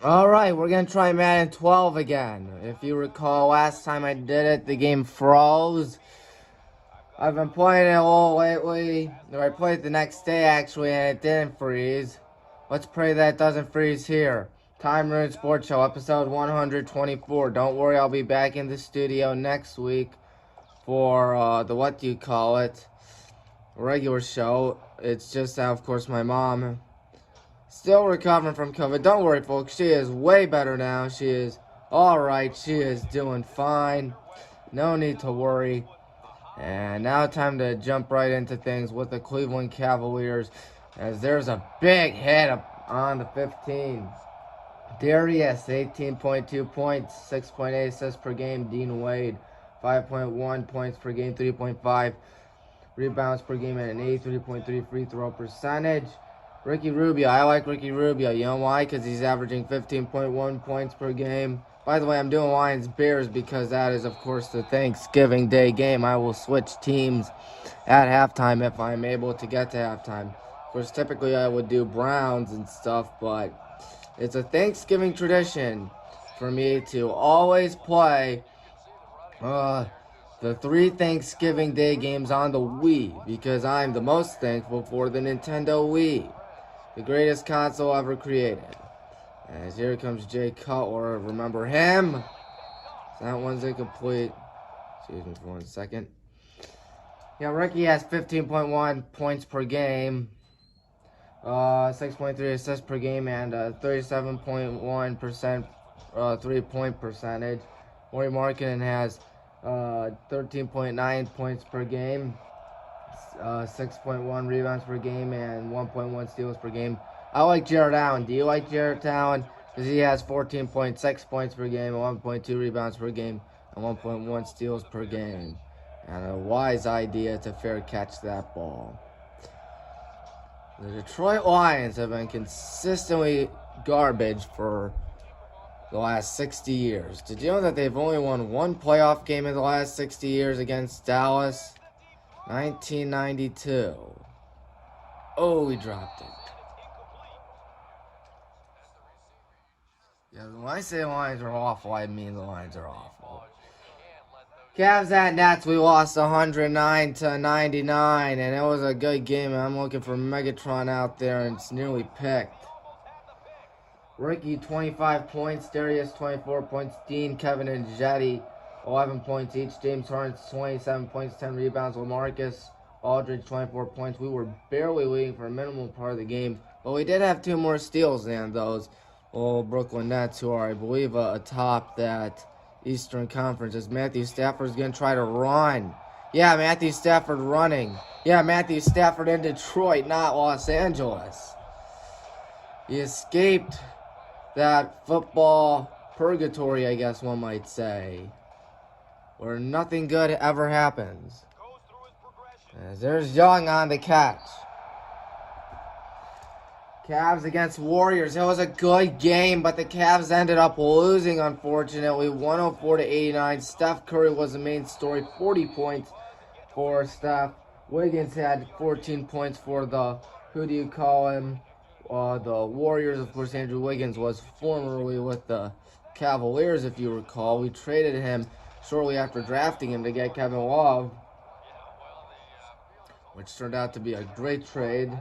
Alright, we're going to try Madden 12 again. If you recall, last time I did it, the game froze. I've been playing it a little lately. I played it the next day, actually, and it didn't freeze. Let's pray that it doesn't freeze here. Tommy Maroon Sports Show, episode 124. Don't worry, I'll be back in the studio next week for the regular show. It's just that, of course, my mom still recovering from COVID. Don't worry, folks. She is way better now. She is alright. She is doing fine. No need to worry. And now time to jump right into things with the Cleveland Cavaliers, as there's a big hit up on the 15. Darius, 18.2 points, 6.8 assists per game. Dean Wade, 5.1 points per game, 3.5 rebounds per game, and an 83.3 free throw percentage. Ricky Rubio, I like Ricky Rubio. You know why? Because he's averaging 15.1 points per game. By the way, I'm doing Lions-Bears because that is, of course, the Thanksgiving Day game. I will switch teams at halftime if I'm able to get to halftime. Of course, typically I would do Browns and stuff, but it's a Thanksgiving tradition for me to always play the 3 Thanksgiving Day games on the Wii, because I'm the most thankful for the Nintendo Wii, the greatest console ever created. As here comes Jay Cutler. Remember him? So that one's incomplete. Excuse me for 1 second. Yeah, Ricky has 15.1 points per game, 6.3 assists per game, and 37.1% 3-point percentage. Maury Markkinen has 13.9 points per game, 6.1 rebounds per game, and 1.1 steals per game. I like Jarrett Allen. Do you like Jarrett Allen? Because he has 14.6 points per game, 1.2 rebounds per game, and 1.1 steals per game. And a wise idea to fair catch that ball. The Detroit Lions have been consistently garbage for the last 60 years. Did you know that they've only won 1 playoff game in the last 60 years against Dallas? 1992. Oh, we dropped it. Yeah, when I say the Lions are awful, I mean the Lions are awful. Cavs at Nets, we lost 109-99, and it was a good game. I'm looking for Megatron out there, and it's nearly picked. Ricky, 25 points. Darius, 24 points. Dean, Kevin, and Jetty, 11 points each. James Harden, 27 points, 10 rebounds. LaMarcus Aldridge, 24 points. We were barely leading for a minimal part of the game, but we did have 2 more steals than those Brooklyn Nets, who are, I believe, atop that Eastern Conference. As Matthew Stafford's going to try to run. Yeah, Matthew Stafford running. Yeah, Matthew Stafford in Detroit, not Los Angeles. He escaped that football purgatory, I guess one might say, where nothing good ever happens. As there's Young on the catch. Cavs against Warriors. It was a good game, but the Cavs ended up losing, unfortunately, 104-89. Steph Curry was the main story, 40 points for Steph. Wiggins had 14 points for the, who do you call him? The Warriors. Of course, Andrew Wiggins was formerly with the Cavaliers, if you recall. We traded him shortly after drafting him to get Kevin Love, which turned out to be a great trade.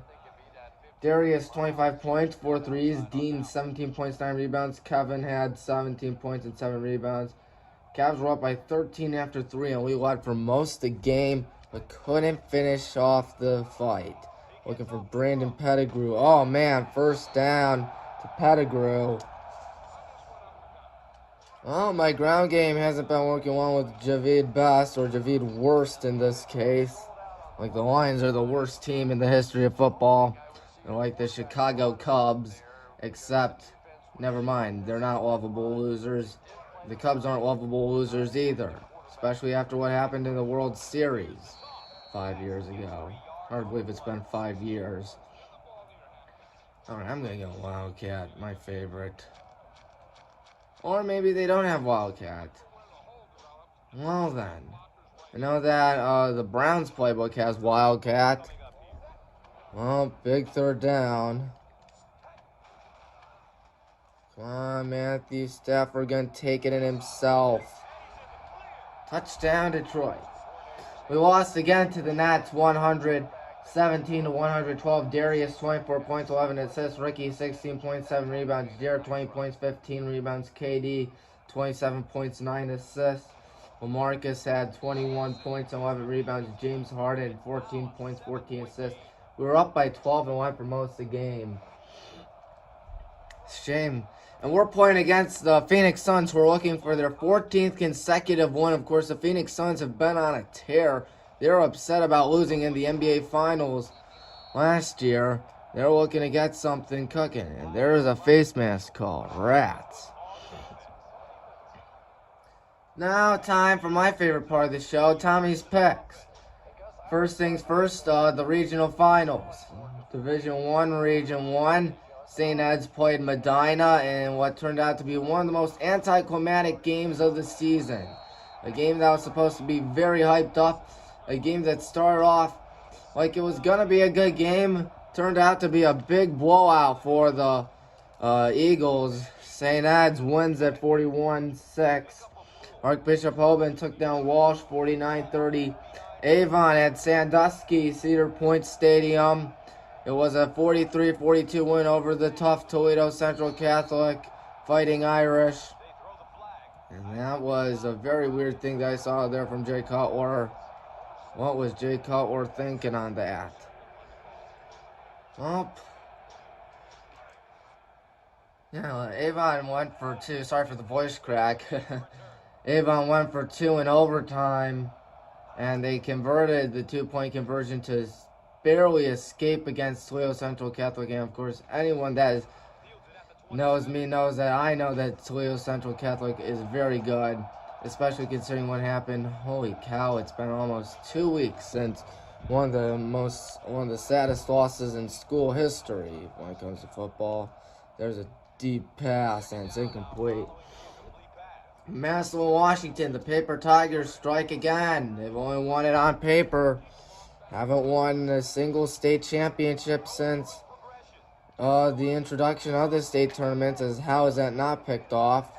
Darius, 25 points, 4 threes. Dean, 17 points, 9 rebounds. Kevin had 17 points and 7 rebounds. Cavs were up by 13 after 3, and we led for most of the game, but couldn't finish off the fight. Looking for Brandon Pettigrew. Oh, man, first down to Pettigrew. Oh, my ground game hasn't been working well with Javid Best, or Javid Worst in this case. Like, the Lions are the worst team in the history of football. They're like the Chicago Cubs, except, never mind, they're not lovable losers. The Cubs aren't lovable losers either, especially after what happened in the World Series 5 years ago. Hard to believe it's been 5 years. Alright, I'm going to go Wildcat, my favorite. Or maybe they don't have Wildcat. Well then. I know that the Browns playbook has Wildcat. Well, big third down. Come on, Matthew Stafford gonna take it in himself. Touchdown, Detroit. We lost again to the Nats, 117 to 112. Darius, 24 points, 11 assists. Ricky, 16.7 rebounds. Jared, 20 points, 15 rebounds. KD, 27 points, 9 assists. LaMarcus had 21 points and 11 rebounds. James Harden, 14 points, 14 assists. We were up by 12 and went for most of the game. Shame. And we're playing against the Phoenix Suns, who are looking for their 14th consecutive win. Of course, the Phoenix Suns have been on a tear. They're upset about losing in the NBA Finals last year. They're looking to get something cooking. And there's a face mask call. Rats. Now, time for my favorite part of the show, Tommy's picks. First things first, the regional finals. Division 1, Region 1. St. Ed's played Medina in what turned out to be one of the most anticlimactic games of the season. A game that was supposed to be very hyped up. A game that started off like it was going to be a good game. Turned out to be a big blowout for the Eagles. St. Ed's wins at 41-6. Archbishop Hoban took down Walsh 49-30. Avon at Sandusky, Cedar Point Stadium. It was a 43-42 win over the tough Toledo Central Catholic Fighting Irish. And that was a very weird thing that I saw there from Jay Cutler. What was Jay Cutler thinking on that? Well, yeah, Avon went for 2. Sorry for the voice crack. Avon went for 2 in overtime. And they converted the 2-point conversion to barely escape against Toledo Central Catholic. And of course, anyone that knows me knows that I know that Toledo Central Catholic is very good, especially considering what happened. Holy cow, it's been almost 2 weeks since one of the saddest losses in school history when it comes to football. There's a deep pass and it's incomplete. Massillon, Washington, the Paper Tigers strike again. They've only won it on paper. Haven't won a single state championship since the introduction of the state tournaments. How is that not picked off?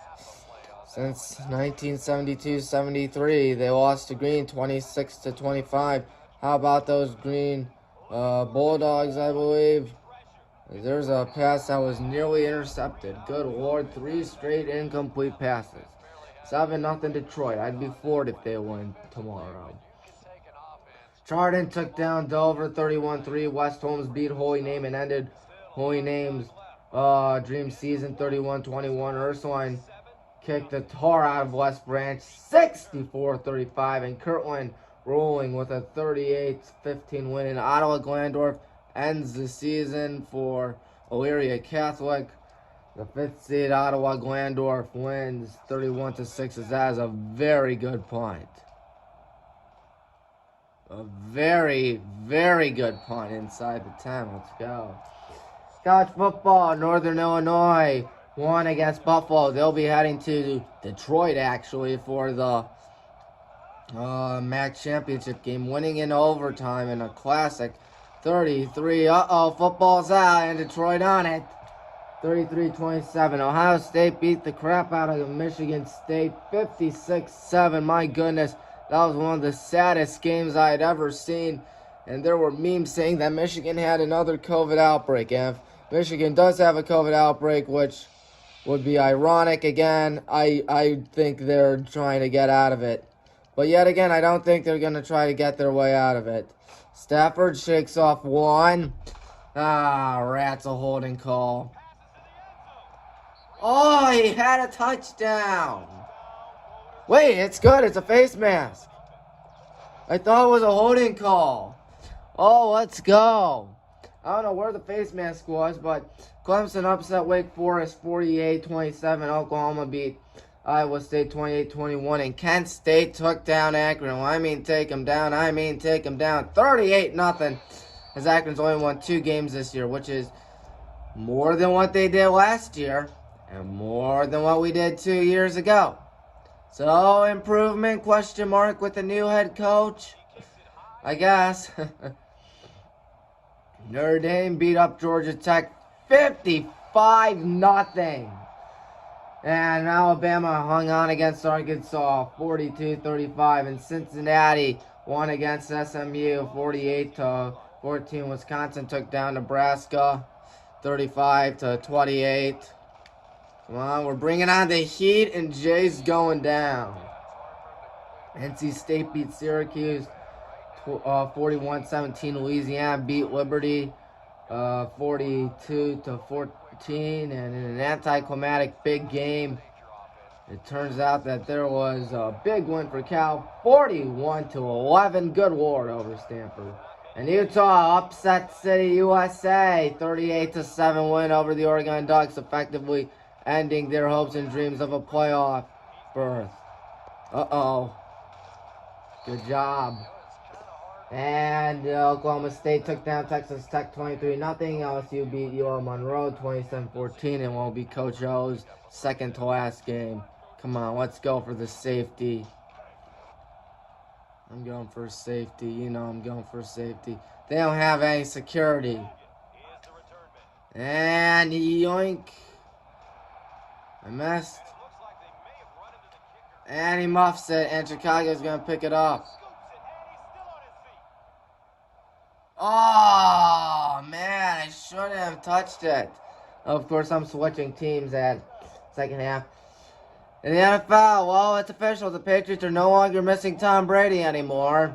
Since 1972-73, they lost to Green 26-25. How about those Green Bulldogs, I believe? There's a pass that was nearly intercepted. Good Lord, 3 straight incomplete passes. 7-0 Detroit. I'd be floored if they win tomorrow. Chardon took down Dover 31-3. West Holmes beat Holy Name and ended Holy Name's dream season 31-21. Ursuline kicked the tar out of West Branch 64-35. And Kirtland rolling with a 38-15 win. And Ottawa Glandorf ends the season for Elyria Catholic. The 5th seed Ottawa Glandorf wins 31-6. That is a very good punt. A very, very good punt inside the 10. Let's go. College football, Northern Illinois won against Buffalo. They'll be heading to Detroit, actually, for the MAC championship game, winning in overtime in a classic 33. Football's out and Detroit on it. 33-27. Ohio State beat the crap out of Michigan State 56-7. My goodness, that was one of the saddest games I had ever seen. And there were memes saying that Michigan had another COVID outbreak. And if Michigan does have a COVID outbreak, which would be ironic again, I think they're trying to get out of it. But yet again, I don't think they're going to try to get their way out of it. Stafford shakes off one. Rats, a holding call. Oh, he had a touchdown. Wait, it's good. It's a face mask. I thought it was a holding call. Oh, let's go. I don't know where the face mask was, but Clemson upset Wake Forest 48-27. Oklahoma beat Iowa State 28-21. And Kent State took down Akron. Well, I mean take them down. 38-0. As Akron's only won 2 games this year, which is more than what they did last year. And more than what we did 2 years ago. So, improvement, question mark, with the new head coach? I guess. Notre Dame beat up Georgia Tech 55-0. And Alabama hung on against Arkansas 42-35. And Cincinnati won against SMU 48-14. Wisconsin took down Nebraska 35-28. Come on, we're bringing on the heat, and Jay's going down. NC State beat Syracuse 41-17. Louisiana beat Liberty 42-14. And in an anticlimactic big game, it turns out that there was a big win for Cal, 41-11. Good ward over Stanford. And Utah upset City USA, 38-7 win over the Oregon Ducks, effectively ending their hopes and dreams of a playoff berth. Uh-oh. Good job. And Oklahoma State took down Texas Tech 23-0. LSU beat UR Monroe 27-14, and will be Coach O's second to last game. Come on, let's go for the safety. I'm going for safety. You know I'm going for safety. They don't have any security. And yoink. I missed. And he muffs it, and Chicago's going to pick it up. Oh, man, I shouldn't have touched it. Of course, I'm switching teams at second half. In the NFL, well, it's official. The Patriots are no longer missing Tom Brady anymore.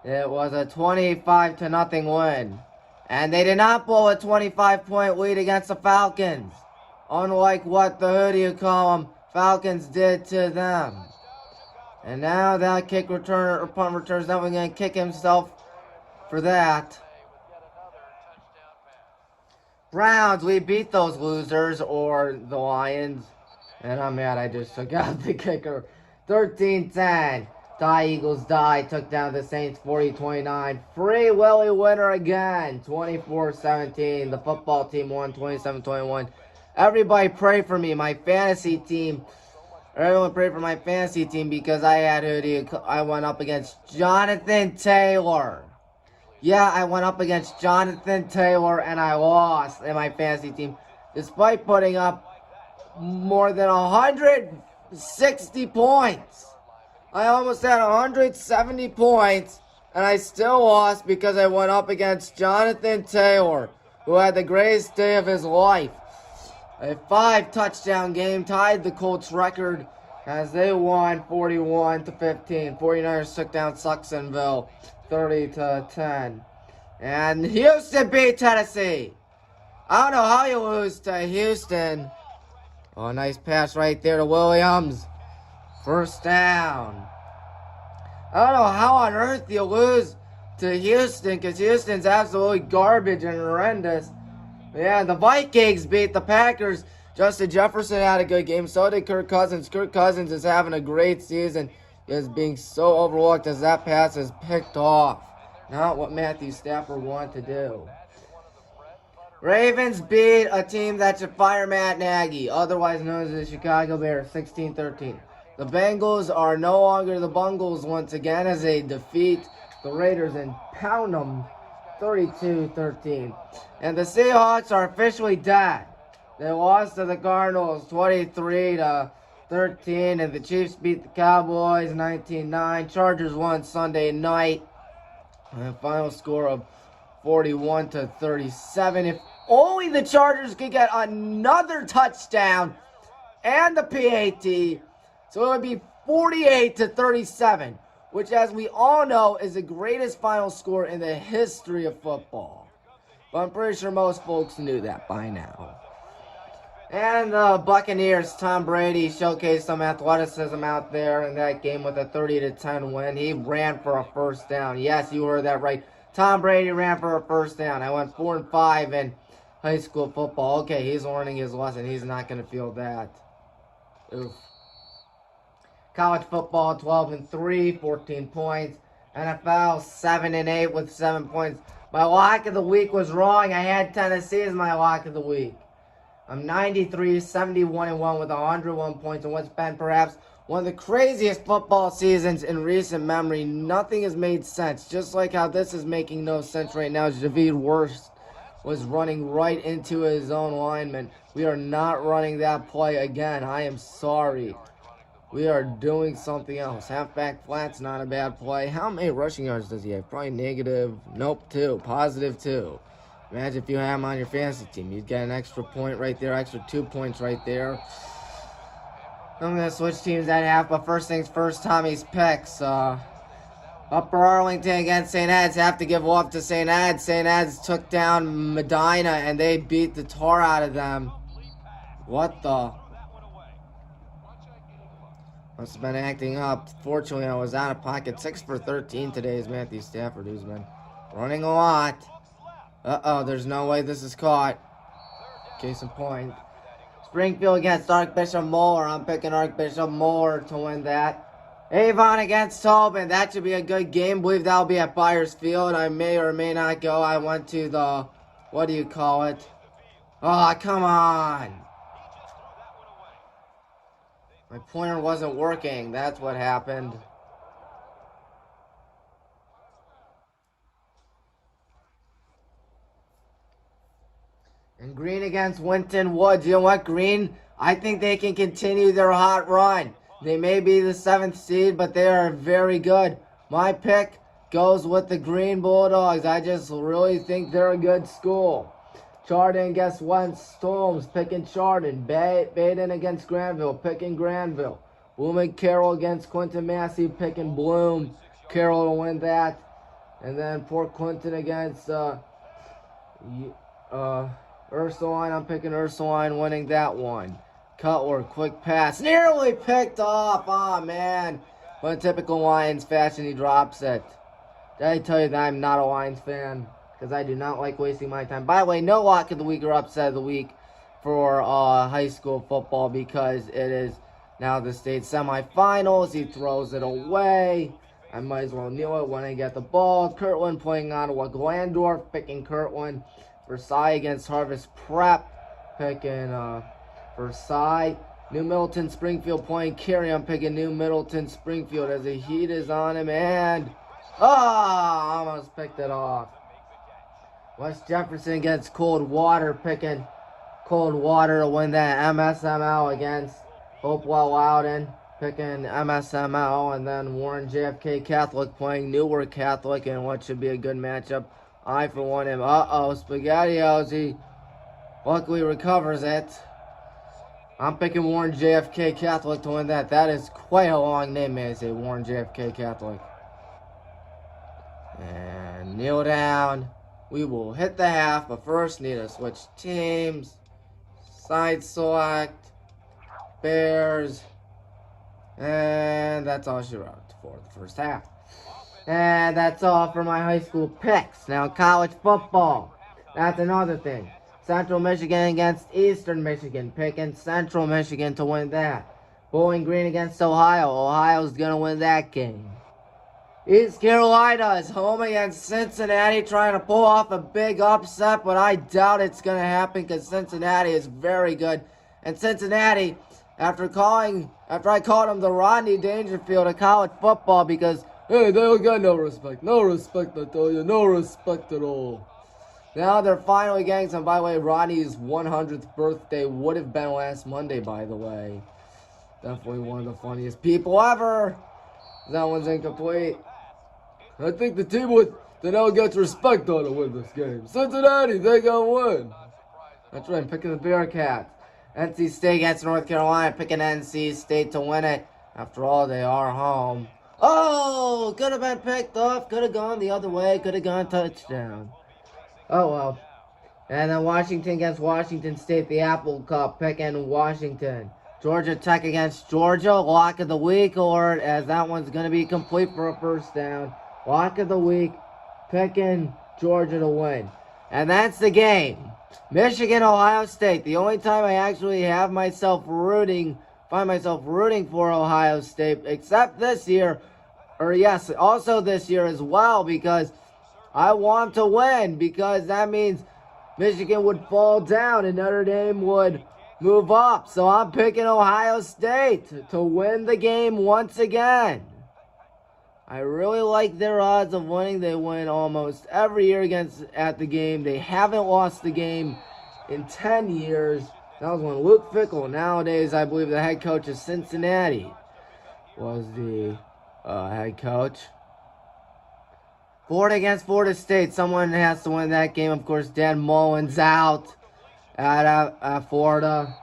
It was a 25-0 win. And they did not blow a 25-point lead against the Falcons. Unlike what the who do you call them Falcons did to them. And now that kick return or punt return is definitely going to kick himself for that. Browns, we beat those losers, or the Lions. And I'm mad I just took out the kicker. 13-10. Die Eagles die. Took down the Saints 40-29. Free Willy winner again. 24-17. The football team won 27-21. Everybody pray for me. My fantasy team. Everyone pray for my fantasy team because I went up against Jonathan Taylor. Yeah, I went up against Jonathan Taylor and I lost in my fantasy team. Despite putting up more than 160 points. I almost had 170 points and I still lost because I went up against Jonathan Taylor, who had the greatest day of his life. A 5-touchdown game tied the Colts record as they won 41-15. 49ers took down Sucksonville 30-10. And Houston beat Tennessee. I don't know how you lose to Houston. Oh, nice pass right there to Williams. First down. I don't know how on earth you lose to Houston because Houston's absolutely garbage and horrendous. Yeah, the Vikings beat the Packers. Justin Jefferson had a good game. So did Kirk Cousins. Kirk Cousins is having a great season. He is being so overlooked as that pass is picked off. Not what Matthew Stafford wanted to do. Ravens beat a team that should fire Matt Nagy, otherwise known as the Chicago Bears, 16-13. The Bengals are no longer the Bungles once again as they defeat the Raiders and pound them 32-13. And the Seahawks are officially dead. They lost to the Cardinals 23-13, and the Chiefs beat the Cowboys 19-9. Chargers won Sunday night. And a final score of 41-37. If only the Chargers could get another touchdown and the PAT, so it would be 48-37. Which, as we all know, is the greatest final score in the history of football. But I'm pretty sure most folks knew that by now. And the Buccaneers, Tom Brady showcased some athleticism out there in that game with a 30-10 win. He ran for a first down. Yes, you heard that right. Tom Brady ran for a first down. I went 4-5 in high school football. Okay, he's learning his lesson. He's not going to feel that. Oof. College football, 12-3, 14 points. NFL, 7-8 with 7 points. My lock of the week was wrong. I had Tennessee as my lock of the week. I'm 93, 71-1 with 101 points in what's been perhaps one of the craziest football seasons in recent memory. Nothing has made sense. Just like how this is making no sense right now. Javid was running right into his own lineman. We are not running that play again. I am sorry. We are doing something else. Halfback flat's not a bad play. How many rushing yards does he have? Probably negative. Nope, 2. Positive 2. Imagine if you have him on your fantasy team. You'd get an extra point right there, extra 2 points right there. I'm going to switch teams at half, but first things first, Tommy's picks. Upper Arlington against St. Ed's. Have to give off to St. Ed's. St. Ed's took down Medina, and they beat the tar out of them. What the? Must have been acting up. Fortunately, I was out of pocket. 6 for 13 today is Matthew Stafford, who's been running a lot. Uh-oh, there's no way this is caught. Case in point. Springfield against Archbishop Moore. I'm picking Archbishop Moore to win that. Avon against Tobin. That should be a good game. I believe that'll be at Byers Field. I may or may not go. I went to the, what do you call it? Oh, come on. My pointer wasn't working. That's what happened. And Green against Winton Woods. You know what, Green? I think they can continue their hot run. They may be the 7th seed, but they are very good. My pick goes with the Green Bulldogs. I just really think they're a good school. Chardon against West Storms, picking Chardon. Baden against Granville, picking Granville. Bloom and Carroll against Clinton Massey, picking Bloom. Carroll to win that. And then Port Clinton against Ursuline. I'm picking Ursuline winning that one. Cutler, quick pass. Nearly picked off. Oh, man. But in typical Lions fashion, he drops it. Did I tell you that I'm not a Lions fan? Because I do not like wasting my time. By the way, no lock of the week or upset of the week for high school football because it is now the state semifinals. He throws it away. I might as well kneel it when I get the ball. Kirtland playing Ottawa Glandorf, picking Kirtland. Versailles against Harvest Prep, picking Versailles. New Middleton Springfield playing Cary. I'm picking New Middleton Springfield as the heat is on him. And, almost picked it off. West Jefferson against Coldwater, picking Coldwater to win that. MSML against Hopewell Loudon, picking MSML. And then Warren JFK Catholic playing Newark Catholic in what should be a good matchup. I, for one, am, SpaghettiOs. He luckily recovers it. I'm picking Warren JFK Catholic to win that. That is quite a long name, may I say, Warren JFK Catholic. And kneel down. We will hit the half, but first need to switch teams. Side select. Bears. And that's all she wrote for the first half. And that's all for my high school picks. Now, college football. That's another thing. Central Michigan against Eastern Michigan. Picking Central Michigan to win that. Bowling Green against Ohio. Ohio's going to win that game. East Carolina is home against Cincinnati, trying to pull off a big upset, but I doubt it's going to happen because Cincinnati is very good. And Cincinnati, after I called them the Rodney Dangerfield of college football because, hey, they don't got no respect. No respect, I tell you. No respect at all. Now they're finally getting some. By the way, Rodney's 100th birthday would have been last Monday, by the way. Definitely one of the funniest people ever. That one's incomplete. I think the team that now gets respect on to win this game. Cincinnati, they gonna win. That's right, I'm picking the Bearcats. NC State against North Carolina, picking NC State to win it. After all, they are home. Oh, could have been picked off. Could have gone the other way. Could have gone touchdown. Oh, well. And then Washington against Washington State, the Apple Cup, picking Washington. Georgia Tech against Georgia, lock of the week, or as that one's going to be complete for a first down. Lock of the week, picking Georgia to win. And that's the game. Michigan, Ohio State. The only time I actually find myself rooting for Ohio State, except this year, or yes, also this year as well, because I want to win, because that means Michigan would fall down and Notre Dame would move up. So I'm picking Ohio State to win the game once again. I really like their odds of winning. They win almost every year at the game. They haven't lost the game in 10 years. That was when Luke Fickell, nowadays I believe the head coach of Cincinnati, was the head coach. Florida against Florida State. Someone has to win that game. Of course, Dan Mullen's out at Florida.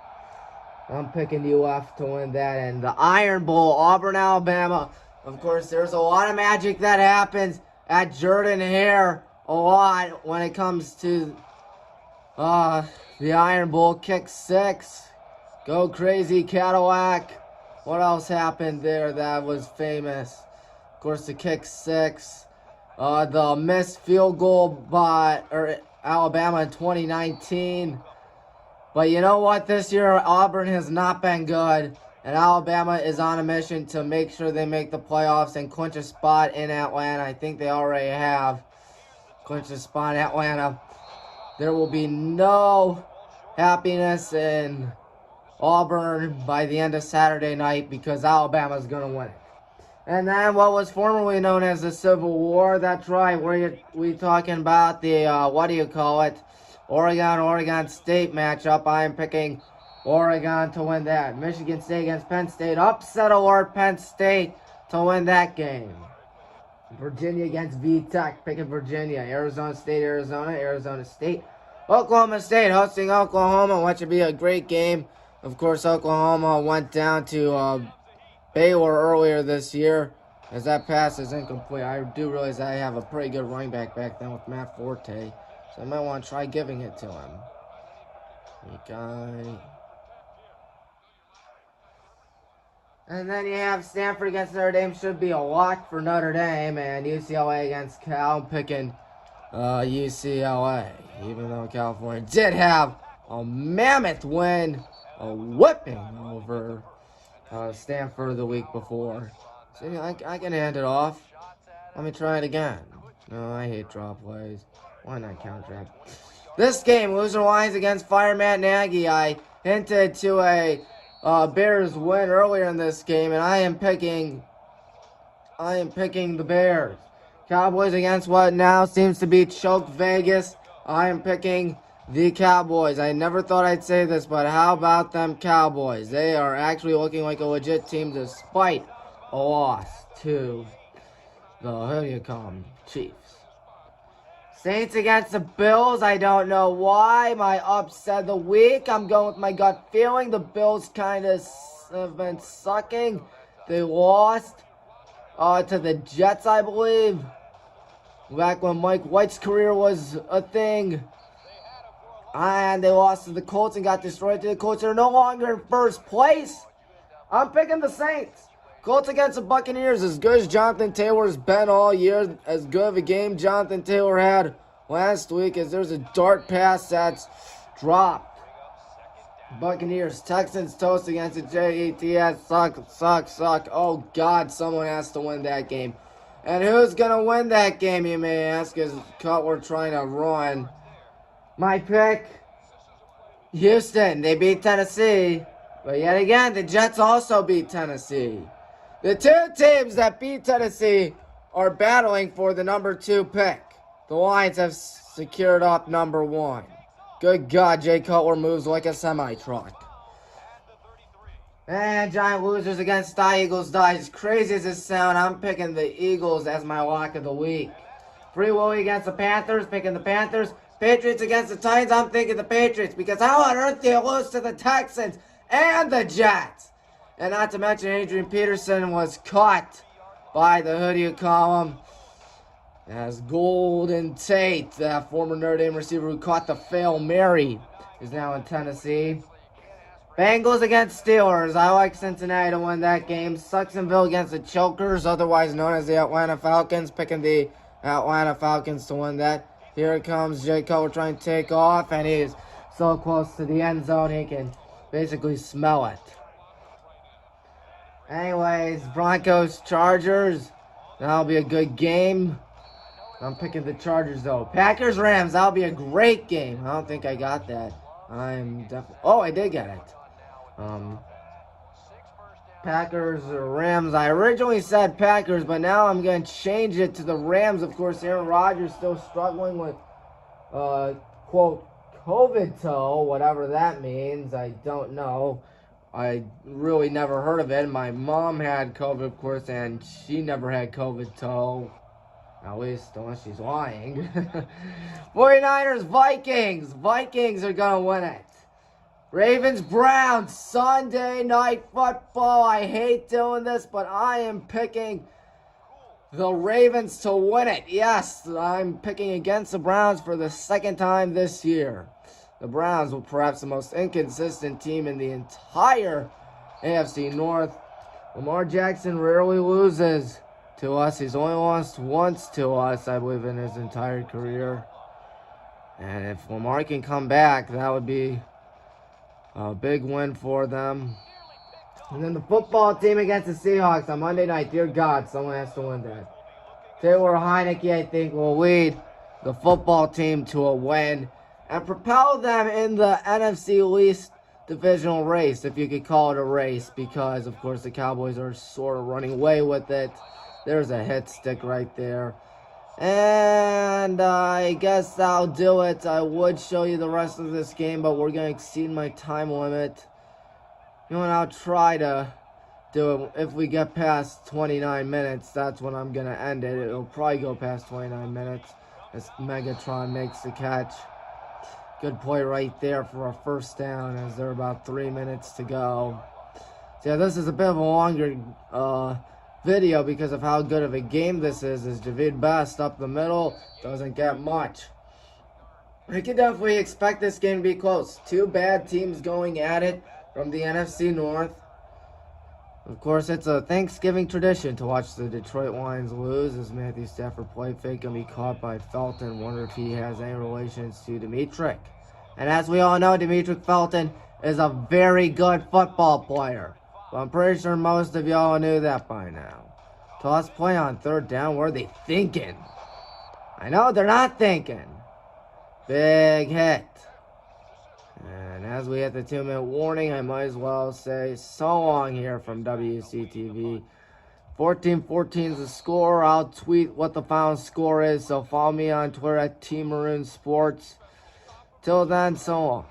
I'm picking UF to win that. And the Iron Bowl, Auburn, Alabama. Of course, there's a lot of magic that happens at Jordan-Hare a lot when it comes to the Iron Bowl. Kick 6. Go crazy, Cadillac. What else happened there that was famous? Of course, the kick 6. The missed field goal by Alabama in 2019. But you know what? This year, Auburn has not been good. And Alabama is on a mission to make sure they make the playoffs and clinch a spot in Atlanta. I think they already have clinched a spot in Atlanta. There will be no happiness in Auburn by the end of Saturday night because Alabama's going to win it. And then what was formerly known as the Civil War, that's right, we talking about the, Oregon State matchup. I am picking Oregon to win that. Michigan State against Penn State. Upset alert, Penn State to win that game. Virginia against VTech. Picking Virginia. Arizona State, Arizona State. Oklahoma State hosting Oklahoma, which would be a great game. Of course, Oklahoma went down to Baylor earlier this year, as that pass is incomplete. I do realize I have a pretty good running back then with Matt Forte, so I might want to try giving it to him. And then you have Stanford against Notre Dame. Should be a lock for Notre Dame. And UCLA against Cal. I'm picking UCLA. Even though California did have a mammoth win. A whipping over Stanford the week before. See, I can hand it off. Let me try it again. No, I hate draw plays. Why not count trap? This game, loser Lions against Fire Matt Nagy. I hinted to a Bears win earlier in this game, and I am picking the Bears. Cowboys against what now seems to be choked Vegas. I am picking the Cowboys. I never thought I'd say this, but how about them Cowboys? They are actually looking like a legit team despite a loss to the Chiefs. Saints against the Bills. I don't know why. My upset of the week. I'm going with my gut feeling. The Bills kind of have been sucking. They lost to the Jets, I believe. Back when Mike White's career was a thing. And they lost to the Colts and got destroyed to the Colts. They're no longer in first place. I'm picking the Saints. Colts against the Buccaneers. As good as Jonathan Taylor's been all year, as good of a game Jonathan Taylor had last week, as there's a dart pass that's dropped. Buccaneers. Texans toast against the Jets. Suck. Oh, God, someone has to win that game. And who's going to win that game, you may ask, as Cutler trying to run. My pick, Houston. They beat Tennessee. But yet again, the Jets also beat Tennessee. The two teams that beat Tennessee are battling for the number 2 pick. The Lions have secured up number 1. Good God, Jay Cutler moves like a semi-truck. And giant losers against the Eagles. As crazy as it sounds, I'm picking the Eagles as my lock of the week. Free Willy against the Panthers, picking the Panthers. Patriots against the Titans, I'm thinking the Patriots. Because how on earth do you lose to the Texans and the Jets? And not to mention Adrian Peterson was caught by the Hoodie column. As Golden Tate, that former Notre Dame receiver who caught the Fail Mary, is now in Tennessee. Bengals against Steelers. I like Cincinnati to win that game. Sucksonville against the Chokers, otherwise known as the Atlanta Falcons. Picking the Atlanta Falcons to win that. Here it comes. Jay Cutler trying to take off, and he's so close to the end zone he can basically smell it. Anyways, Broncos, Chargers. That'll be a good game. I'm picking the Chargers, though. Packers, Rams. That'll be a great game. I don't think I got that. I'm definitely... Oh, I did get it. Packers or Rams. I originally said Packers, but now I'm going to change it to the Rams. Of course, Aaron Rodgers still struggling with, quote, COVID toe, whatever that means. I don't know. I really never heard of it. My mom had COVID, of course, and she never had COVID toe. At least, unless she's lying. 49ers, Vikings. Vikings are going to win it. Ravens, Browns, Sunday Night Football. I hate doing this, but I am picking the Ravens to win it. Yes, I'm picking against the Browns for the second time this year. The Browns were perhaps the most inconsistent team in the entire AFC North. Lamar Jackson rarely loses to us. He's only lost once to us, I believe, in his entire career. And if Lamar can come back, that would be a big win for them. And then the football team against the Seahawks on Monday night. Dear God, someone has to win that. Taylor Heineke, I think, will lead the football team to a win and propel them in the NFC least divisional race, if you could call it a race, because, of course, the Cowboys are sort of running away with it. There's a hit stick right there. And I guess that'll do it. I would show you the rest of this game, but we're going to exceed my time limit. You know what, I'll try to do it. If we get past 29 minutes, that's when I'm going to end it. It'll probably go past 29 minutes as Megatron makes the catch. Good play right there for a first down as there are about 3 minutes to go. So yeah, this is a bit of a longer video because of how good of a game this is. As Javid Best up the middle doesn't get much. I can definitely expect this game to be close. Two bad teams going at it from the NFC North. Of course, it's a Thanksgiving tradition to watch the Detroit Lions lose as Matthew Stafford play fake and be caught by Felton. Wonder if he has any relations to Dimitri. And as we all know, Dimitri Felton is a very good football player. Well, I'm pretty sure most of y'all knew that by now. Toss play on third down. What are they thinking? I know they're not thinking. Big hit. And as we hit the 2-minute warning, I might as well say so long here from WCTV. 14-14 is the score. I'll tweet what the final score is, so follow me on Twitter at Tommy Maroon Sports. Till then, so long.